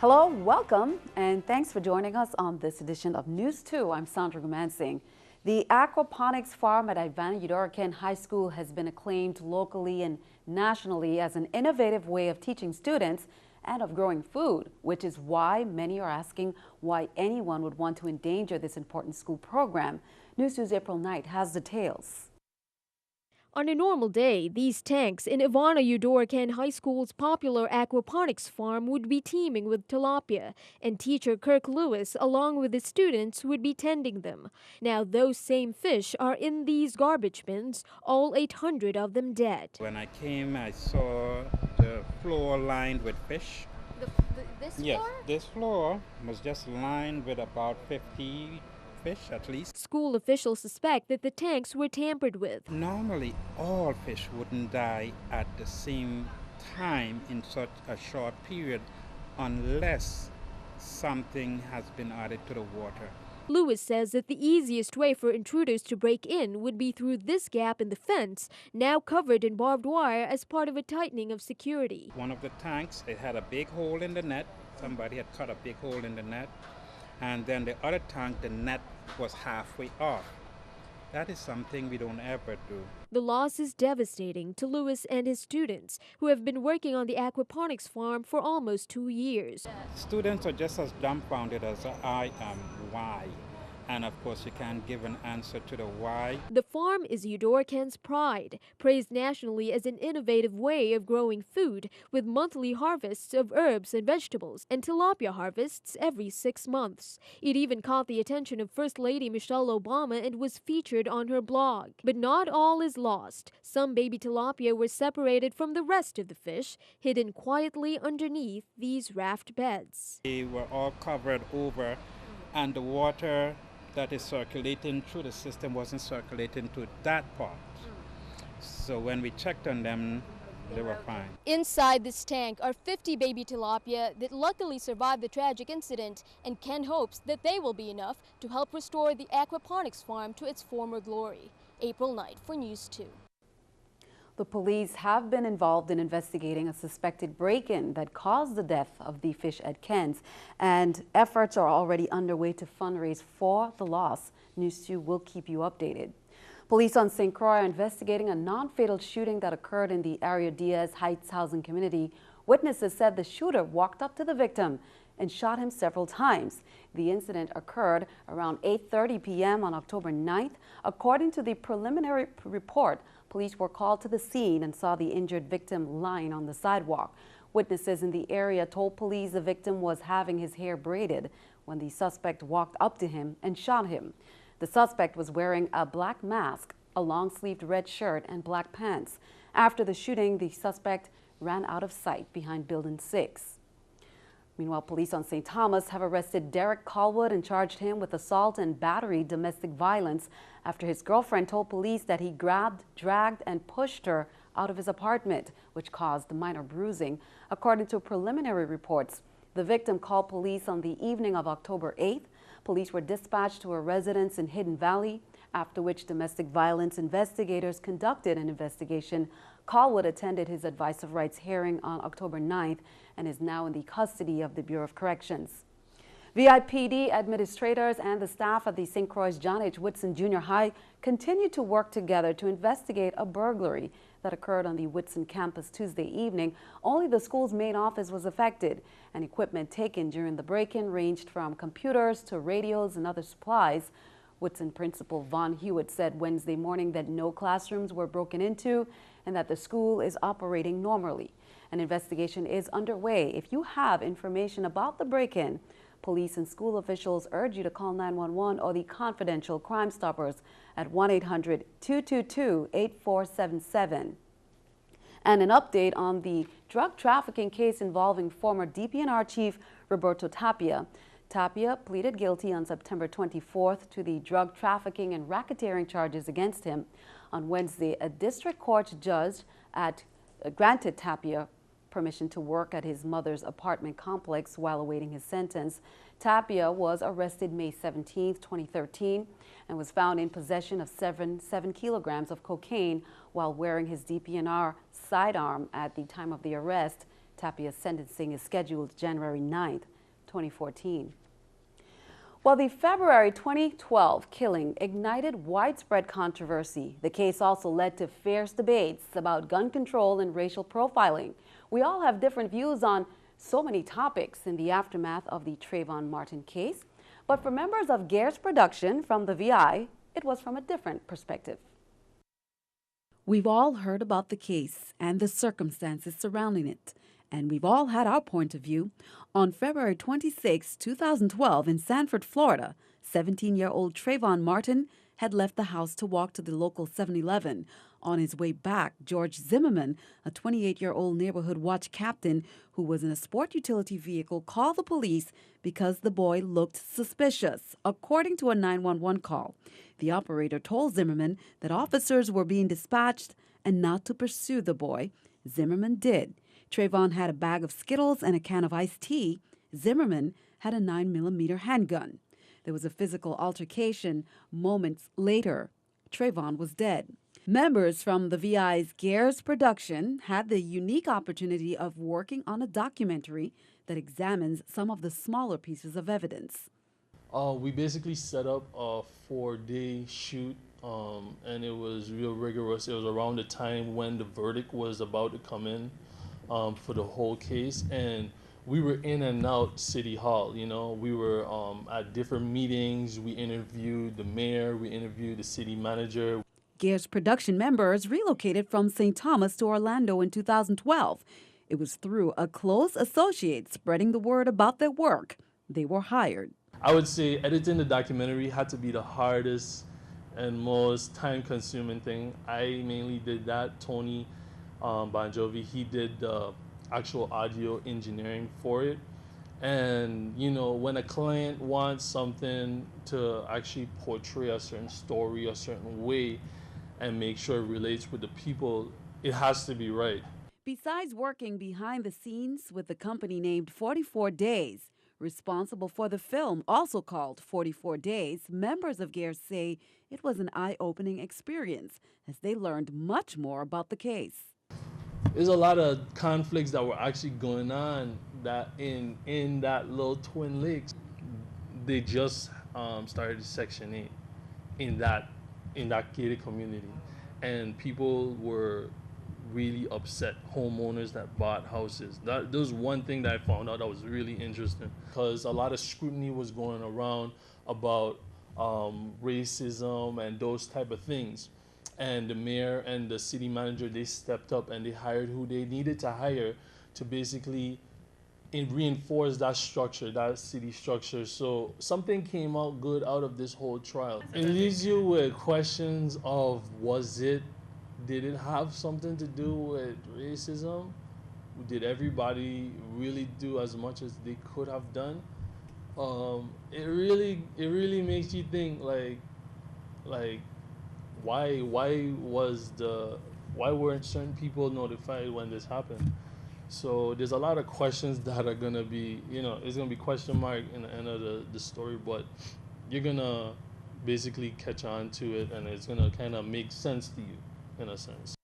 Hello, welcome, and thanks for joining us on this edition of News 2. I'm Sandra Gumansing. The aquaponics farm at Ivanna Eudora Kean High School has been acclaimed locally and nationally as an innovative way of teaching students and of growing food, which is why many are asking why anyone would want to endanger this important school program. News 2's April Knight has details. On a normal day, these tanks in Ivanna Eudora Kean High School's popular aquaponics farm would be teeming with tilapia, and teacher Kirk Lewis, along with his students, would be tending them. Now, those same fish are in these garbage bins, all 800 of them dead. When I came, I saw the floor lined with fish. This yes, this floor was just lined with about 50 fish at least. School officials suspect that the tanks were tampered with. Normally, all fish wouldn't die at the same time in such a short period unless something has been added to the water. Lewis says that the easiest way for intruders to break in would be through this gap in the fence, now covered in barbed wire as part of a tightening of security. One of the tanks, it had a big hole in the net. Somebody had cut a big hole in the net. And then the other tank, the net was halfway off. That is something we don't ever do. The loss is devastating to Lewis and his students, who have been working on the aquaponics farm for almost 2 years. Students are just as dumbfounded as I am. Why? And of course, you can't give an answer to the why. The farm is Eudora Kean's pride, praised nationally as an innovative way of growing food, with monthly harvests of herbs and vegetables, and tilapia harvests every 6 months. It even caught the attention of First Lady Michelle Obama and was featured on her blog. But not all is lost. Some baby tilapia were separated from the rest of the fish, hidden quietly underneath these raft beds. They were all covered over, and the water that is circulating through the system wasn't circulating to that part. So when we checked on them, they were fine. Inside this tank are 50 baby tilapia that luckily survived the tragic incident, and Ken hopes that they will be enough to help restore the aquaponics farm to its former glory. April Knight for News 2. The police have been involved in investigating a suspected break-in that caused the death of the fish at Kean's, and efforts are already underway to fundraise for the loss. News 2 will keep you updated. Police on St. Croix are investigating a non-fatal shooting that occurred in the area Diaz Heights housing community. Witnesses said the shooter walked up to the victim and shot him several times. The incident occurred around 8:30 p.m. on October 9th. According to the preliminary report, police were called to the scene and saw the injured victim lying on the sidewalk. Witnesses in the area told police the victim was having his hair braided when the suspect walked up to him and shot him. The suspect was wearing a black mask, a long-sleeved red shirt, and black pants. After the shooting, the suspect ran out of sight behind Building 6. Meanwhile, police on St. Thomas have arrested Derek Callwood and charged him with assault and battery domestic violence after his girlfriend told police that he grabbed, dragged, and pushed her out of his apartment, which caused minor bruising. According to preliminary reports, the victim called police on the evening of October 8th. Police were dispatched to a residence in Hidden Valley, after which domestic violence investigators conducted an investigation. Callwood attended his advice of rights hearing on October 9th and is now in the custody of the Bureau of Corrections. VIPD administrators and the staff at the St. Croix John H. Whitson Junior High continue to work together to investigate a burglary that occurred on the Whitson campus Tuesday evening. Only the school's main office was affected, and equipment taken during the break-in ranged from computers to radios and other supplies. Whitson Principal Von Hewitt said Wednesday morning that no classrooms were broken into and that the school is operating normally. An investigation is underway. If you have information about the break-in, police and school officials urge you to call 911 or the confidential Crime Stoppers at 1-800-222-8477. And an update on the drug trafficking case involving former DPNR Chief Roberto Tapia. Tapia pleaded guilty on September 24th to the drug trafficking and racketeering charges against him. On Wednesday, a district court judge granted Tapia permission to work at his mother's apartment complex while awaiting his sentence. Tapia was arrested May 17, 2013, and was found in possession of 7 kilograms of cocaine while wearing his DPNR sidearm at the time of the arrest. Tapia's sentencing is scheduled January 9th. 2014. Well, the February 2012 killing ignited widespread controversy. The case also led to fierce debates about gun control and racial profiling. We all have different views on so many topics in the aftermath of the Trayvon Martin case. But for members of GARE's production from the VI, it was from a different perspective. We've all heard about the case and the circumstances surrounding it, and we've all had our point of view. On February 26, 2012, in Sanford, Florida, 17-year-old Trayvon Martin had left the house to walk to the local 7-Eleven. On his way back, George Zimmerman, a 28-year-old neighborhood watch captain who was in a sport utility vehicle, called the police because the boy looked suspicious, according to a 911 call. The operator told Zimmerman that officers were being dispatched and not to pursue the boy. Zimmerman did. Trayvon had a bag of Skittles and a can of iced tea. Zimmerman had a 9mm handgun. There was a physical altercation. Moments later, Trayvon was dead. Members from the VI's GARE's production had the unique opportunity of working on a documentary that examines some of the smaller pieces of evidence. We basically set up a 4-day shoot, and it was real rigorous. It was around the time when the verdict was about to come in for the whole case, and we were in and out City Hall. You know, we were at different meetings. We interviewed the mayor. We interviewed the city manager. GARE's production members relocated from St. Thomas to Orlando in 2012. It was through a close associate spreading the word about their work they were hired. I would say editing the documentary had to be the hardest and most time-consuming thing. I mainly did that. Tony Bon Jovi, he did the actual audio engineering for it. And, you know, when a client wants something to actually portray a certain story a certain way and make sure it relates with the people, it has to be right. Besides working behind the scenes with the company named 44 Days, responsible for the film, also called 44 Days, members of GARE say it was an eye-opening experience as they learned much more about the case. There's a lot of conflicts that were actually going on that in that little Twin Lakes. They just started Section 8 in that gated community, and people were really upset, homeowners that bought houses. There was one thing that I found out that was really interesting, because a lot of scrutiny was going around about racism and those type of things. And the mayor and the city manager, they stepped up and they hired who they needed to hire to basically reinforce that structure, that city structure. So something came out good out of this whole trial. It leaves you with questions of, did it have something to do with racism? Did everybody really do as much as they could have done? It really makes you think, like why weren't certain people notified when this happened? So there's a lot of questions that are gonna be, it's gonna be question mark in the end of the story, but you're gonna basically catch on to it, and it's gonna kind of make sense to you in a sense.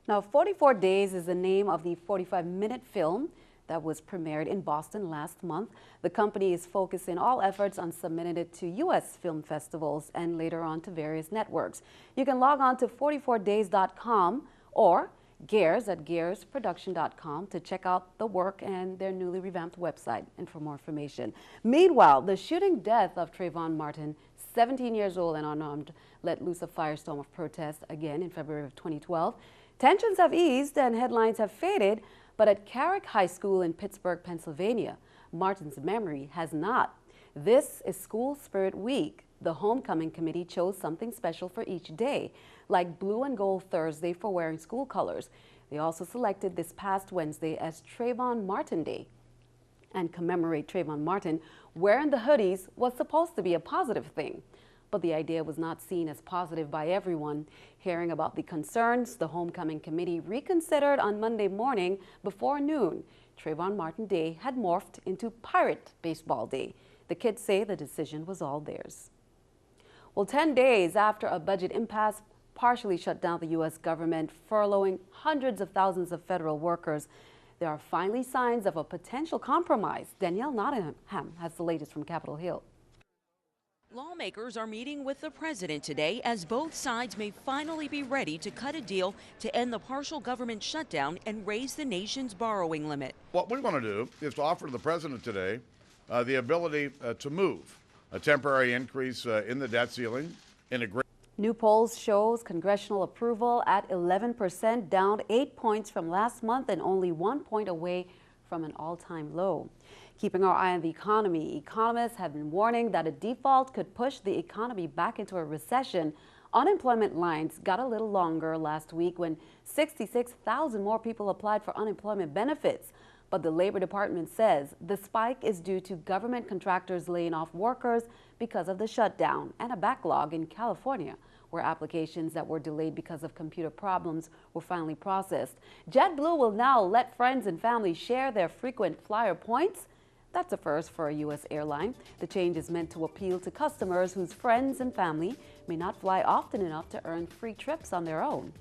Now, 44 Days is the name of the 45-minute film that was premiered in Boston last month. The company is focusing all efforts on submitting it to U.S. film festivals and later on to various networks. You can log on to 44days.com or GARES at garesproduction.com to check out the work and their newly revamped website and for more information. Meanwhile, the shooting death of Trayvon Martin, 17 years old and unarmed, let loose a firestorm of protest again in February of 2012. Tensions have eased and headlines have faded, but at Carrick High School in Pittsburgh, Pennsylvania, Martin's memory has not. This is School Spirit Week. The homecoming committee chose something special for each day, like Blue and Gold Thursday for wearing school colors. They also selected this past Wednesday as Trayvon Martin Day. And commemorate Trayvon Martin, wearing the hoodies was supposed to be a positive thing. But the idea was not seen as positive by everyone. Hearing about the concerns, the homecoming committee reconsidered on Monday morning before noon. Trayvon Martin Day had morphed into Pirate Baseball Day. The kids say the decision was all theirs. Well, 10 days after a budget impasse partially shut down the U.S. government, furloughing hundreds of thousands of federal workers, there are finally signs of a potential compromise. Danielle Nottingham has the latest from Capitol Hill. Lawmakers are meeting with the president today as both sides may finally be ready to cut a deal to end the partial government shutdown and raise the nation's borrowing limit. What we want to do is to offer the president today the ability to move a temporary increase in the debt ceiling in a great. New polls shows congressional approval at 11%, down 8 points from last month and only 1 point away from an all-time low. Keeping our eye on the economy, economists have been warning that a default could push the economy back into a recession. Unemployment lines got a little longer last week when 66,000 more people applied for unemployment benefits. But the Labor Department says the spike is due to government contractors laying off workers because of the shutdown and a backlog in California, where applications that were delayed because of computer problems were finally processed. JetBlue will now let friends and family share their frequent flyer points. That's a first for a U.S. airline. The change is meant to appeal to customers whose friends and family may not fly often enough to earn free trips on their own.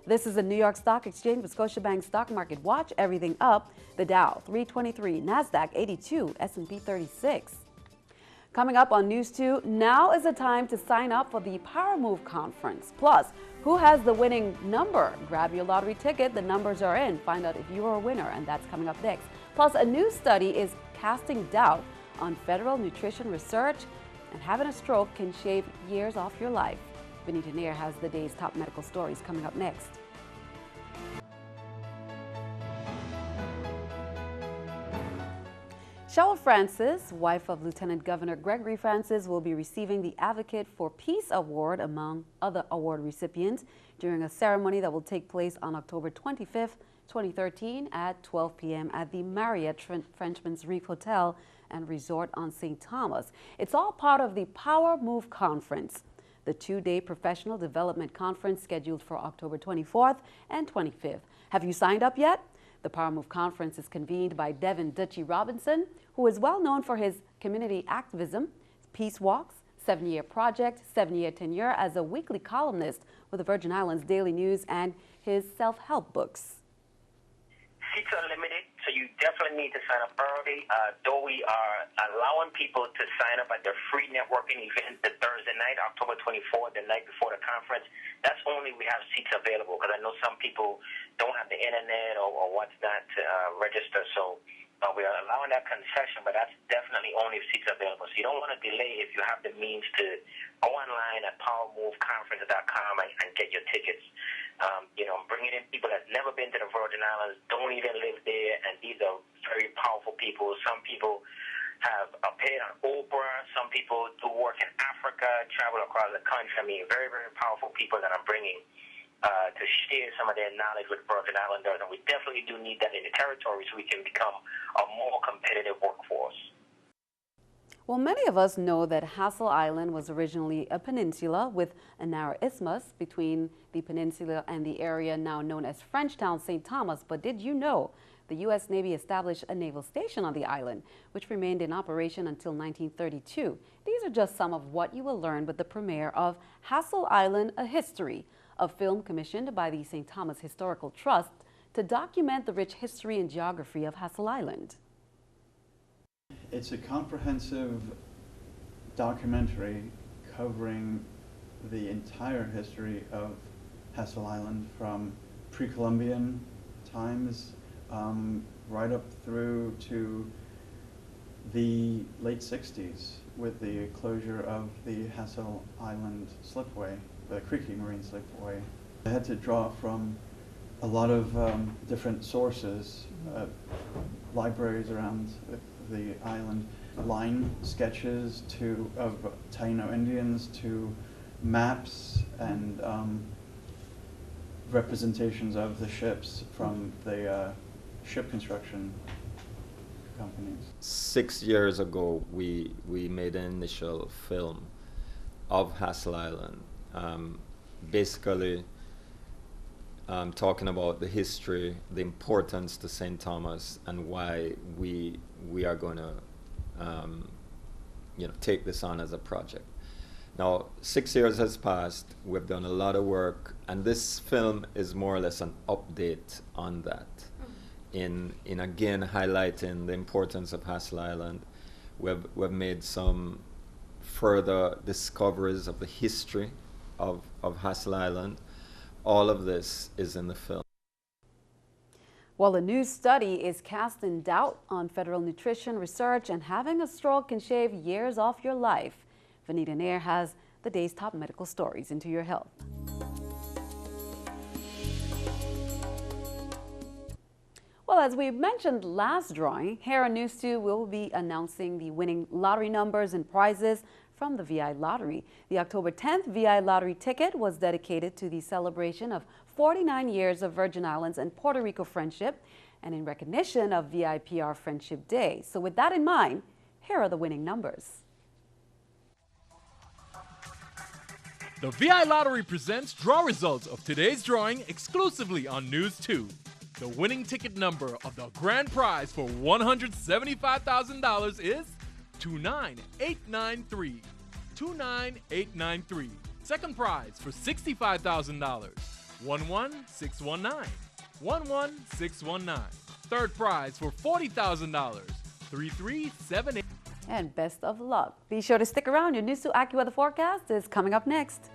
This is the New York Stock Exchange with Scotiabank Stock Market Watch. Everything up. The Dow 323, NASDAQ 82, S&P 36. Coming up on News 2, now is the time to sign up for the Power Move Conference. Plus, who has the winning number? Grab your lottery ticket. The numbers are in. Find out if you are a winner, and that's coming up next. Plus, a new study is casting doubt on federal nutrition research, and having a stroke can shave years off your life. Benita Nair has the day's top medical stories coming up next. Cheryl Francis, wife of Lieutenant Governor Gregory Francis, will be receiving the Advocate for Peace Award among other award recipients during a ceremony that will take place on October 25th, 2013 at 12 p.m. at the Marriott Frenchman's Reef Hotel and Resort on St. Thomas. It's all part of the Power Move Conference, the two-day professional development conference scheduled for October 24th and 25th. Have you signed up yet? The Power Move Conference is convened by Devin Dutchie Robinson, who is well known for his community activism, peace walks, 7-year project, 7-year tenure as a weekly columnist with the Virgin Islands Daily News, and his self-help books. Seats are limited, so you definitely need to sign up early. Though we are allowing people to sign up at their free networking event the Thursday night, October 24th, the night before the conference, that's only we have seats available, because I know some people don't have the internet or whatnot to register. So we are allowing that concession, but that's definitely only if seats available. So you don't want to delay if you have the means to go online at powermoveconference.com and get your tickets. Bringing in people that's never been to the Virgin Islands, don't even live there, and these are very powerful people. Some people have appeared on Oprah. Some people do work in Africa, travel across the country. I mean, very, very powerful people that I'm bringing to share some of their knowledge with Virgin Islanders, and we definitely do need that in the territory so we can become a more competitive workforce. Well, many of us know that HASSEL Island was originally a peninsula with a narrow isthmus between the peninsula and the area now known as Frenchtown, St. Thomas. But did you know the U.S. Navy established a naval station on the island, which remained in operation until 1932? These are just some of what you will learn with the premiere of HASSEL Island, A History, a film commissioned by the St. Thomas Historical Trust to document the rich history and geography of HASSEL Island. It's a comprehensive documentary covering the entire history of HASSEL Island from pre-Columbian times right up through to the late 60s with the closure of the HASSEL Island slipway, the Creaky Marine Slipway. I had to draw from a lot of different sources, libraries around the island, line sketches of Taino Indians to maps and representations of the ships from the ship construction companies. 6 years ago, we made an initial film of HASSEL Island, basically talking about the history, the importance to St. Thomas, and why we are going to take this on as a project. Now, 6 years has passed. We've done a lot of work, and this film is more or less an update on that. in again highlighting the importance of Hassel Island. We've made some further discoveries of the history of Hassel Island. All of this is in the film. Well, a new study is casting doubt on federal nutrition research, and having a stroke can shave years off your life. Vanita Nair has the day's top medical stories. Into your health. Well, as we mentioned last drawing, here on NEWS2 we'll be announcing the winning lottery numbers and prizes from the VI Lottery. The October 10th VI Lottery ticket was dedicated to the celebration of 49 years of Virgin Islands and Puerto Rico friendship, and in recognition of VIPR Friendship Day. So with that in mind, here are the winning numbers. The VI Lottery presents draw results of today's drawing exclusively on NEWS2. The winning ticket number of the grand prize for $175,000 is 29893. 29893. Second prize for $65,000. 11619. 11619. Third prize for $40,000. 3378. And best of luck. Be sure to stick around. Your NEWS2 AccuWeather forecast is coming up next.